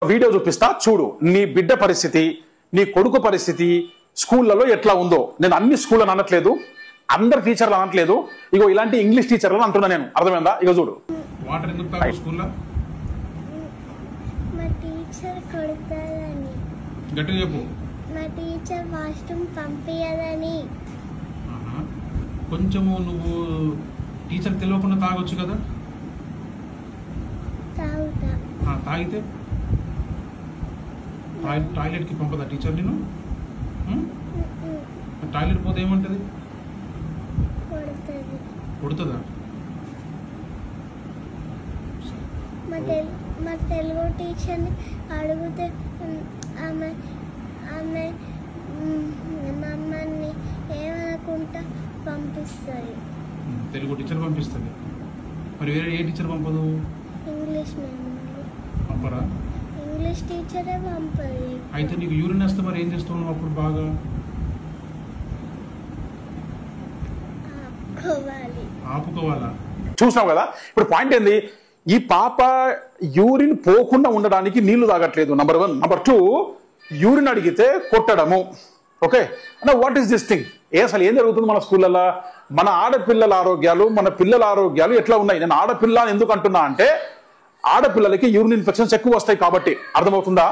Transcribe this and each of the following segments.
Video చూపిస్తా చూడు నీ బిడ్డ పరిస్థితి నీ కొడుకు పరిస్థితి స్కూళ్ళలో ఎట్లా ఉందో. నేను అన్ని స్కూళ్ళని అనట్లేదు, అందరు టీచర్లు అనట్లేదు, ఇగో ఇలాంటి ఇంగ్లీష్ టీచర్లను అంటున్నా నేను. అర్థమైందా? ఇగో చూడు. వాటర్ ఎందుకు తాగు స్కూల్లో? మా టీచర్ కొడతాదని. గట్టిగా చెప్పు. మా టీచర్ వాష్రూమ్ పంపించదని. కొంచెము నువ్వు టీచర్ తెలియకుండా తాగొచ్చు కదా. తాగుతా. తాగితే టాయిలెట్కి పంపదా టీచర్ నేను? టాయిలెట్ పోతే ఏమంటది? కొడుతుందా? మా తెలుగు టీచర్ని అడిగితే ఆమె ఆమె మమ్మల్ని ఏమనుకుంటా పంపిస్తుంది. తెలుగు టీచర్ పంపిస్తుంది. మరి వేరే ఏ టీచర్ పంపదు? ఇంగ్లీష్ పంపరా? ఇంగ్లీష్ టీచరే పంపదు. అయితే నీకు యూరిన్ వస్తే మరి ఏం చేస్తున్నావు అప్పుడు? బాగా ఆపుకోవాలా? చూసినావు కదా. ఇప్పుడు పాయింట్ ఏంది, ఈ పాప యూరిన్ పోకుండా ఉండడానికి నీళ్లు తాగట్లేదు. నంబర్ 1. నంబర్ 2, యూరిన్ అడిగితే కొట్టడము. ఓకే, అంటే వాట్ ఈస్ దిస్ థింగ్? అసలు ఏం జరుగుతుంది మన స్కూళ్ళల్లో? మన ఆడపిల్లల ఆరోగ్యాలు, మన పిల్లల ఆరోగ్యాలు ఎట్లా ఉన్నాయి? నేను ఆడపిల్ల ఎందుకు అంటున్నా అంటే ఆడపిల్లలకి యూరిన్ ఇన్ఫెక్షన్స్ ఎక్కువ వస్తాయి కాబట్టి. అర్థమవుతుందా?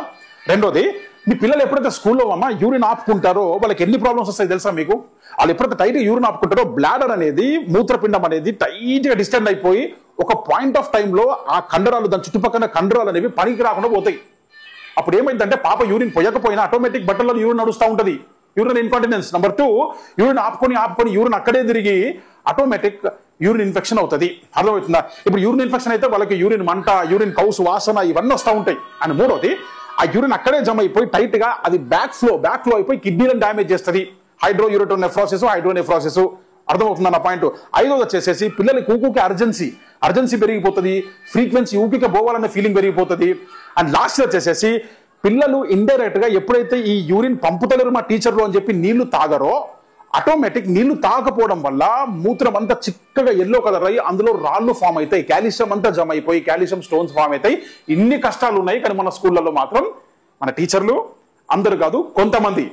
రెండోది, మీ పిల్లలు ఎప్పుడైతే స్కూల్లో అమ్మ యూరిన్ ఆపుకుంటారో వాళ్ళకి ఎన్ని ప్రాబ్లమ్స్ వస్తాయి తెలుసా మీకు? వాళ్ళు ఎప్పుడైతే టైట్గా యూరిన్ ఆపుకుంటారో బ్లాడర్ అనేది, మూత్రపిండం అనేది టైట్గా డిస్టెండ్ అయిపోయి ఒక పాయింట్ ఆఫ్ టైంలో ఆ కండరాలు, దాని చుట్టుపక్కల కండరాలు అనేవి పనికి రాకుండా పోతాయి. అప్పుడు ఏమైందంటే పాప యూరిన్ పోయకపోయినా ఆటోమేటిక్ బట్టల్లో యూరిన్ నడుస్తూ ఉంటుంది, యూరిన్ ఇన్కాంటినెన్స్. నంబర్ 2, యూరిన్ ఆపుకొని యూరిన్ అక్కడే తిరిగి ఆటోమేటిక్ యూరిన్ ఇన్ఫెక్షన్ అవుతుంది. అర్థమవుతుందా? ఇప్పుడు యూరిన్ ఇన్ఫెక్షన్ అయితే వాళ్ళకి యూరిన్ మంట, యూరిన్ కౌసు వాసన ఇవన్నీ వస్తూ ఉంటాయి. అండ్ మూడోది, ఆ యూరిన్ అక్కడే జమ అయిపోయి టైట్ గా అది బ్యాక్ ఫ్లో అయిపోయి కిడ్నీలను డ్యామేజ్ చేస్తుంది. హైడ్రోనెఫ్రాసిస్. అర్థమవుతుందా నా పాయింట్? 5వది వచ్చేసేసి పిల్లలకి ఊకే అర్జెన్సీ పెరిగిపోతుంది, ఫ్రీక్వెన్సీ ఊపిక పోవాలనే ఫీలింగ్ పెరిగిపోతుంది. అండ్ లాస్ట్ వచ్చేసేసి పిల్లలు ఇండైరెక్ట్ గా ఎప్పుడైతే ఈ యూరిన్ పంపుతలేరు మా టీచర్లు అని చెప్పి నీళ్లు తాగరో ఆటోమేటిక్ నీళ్లు తాగకపోవడం వల్ల మూత్రం అంతా చిక్కగా ఎల్లో కలర్ అయ్యి అందులో రాళ్ళు ఫామ్ అవుతాయి, కాల్షియం అంతా జమ అయిపోయి కాల్షియం స్టోన్స్ ఫామ్ అవుతాయి. ఇన్ని కష్టాలు ఉన్నాయి. కానీ మన స్కూళ్ళలో మాత్రం మన టీచర్లు, అందరు కాదు కొంతమంది,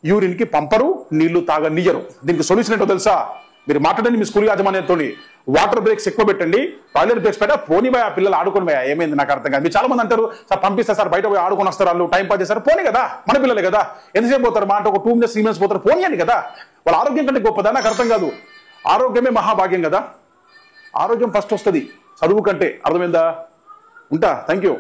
యూరిన్ కి పంపరు, నీళ్లు తాగనియ్యరు. దీనికి సొల్యూషన్ ఏంటో తెలుసా? మీరు మాట్లాడండి మీ స్కూల్ యాజమాన్యంతో, వాటర్ బ్రేక్స్ ఎక్కువ పెట్టండి, టాయిలెట్ బ్రేక్స్ పెట్టా, పోనీ భయ పిల్లలు ఆడుకొని భయ. ఏమైంది నాకు అర్థం కాదు. మీరు చాలా మంది అంటారు సార్ పంపిస్తారు సార్, బయట పోయి ఆడుకొని వస్తారు, వాళ్ళు టైం పాస్ చేస్తారు. పోనీ కదా, మన పిల్లలే కదా, ఎంతసేపు పోతారు? మా అంటే ఒక 2 minutes 3 minutes పోతారు, పోనీయండి కదా. వాళ్ళ ఆరోగ్యం కంటే గొప్పదా? నాకు అర్థం కాదు. ఆరోగ్యమే మహాభాగ్యం కదా. ఆరోగ్యం ఫస్ట్ వస్తుంది చదువు కంటే. అర్థమైందా? ఉంటా. Thank you.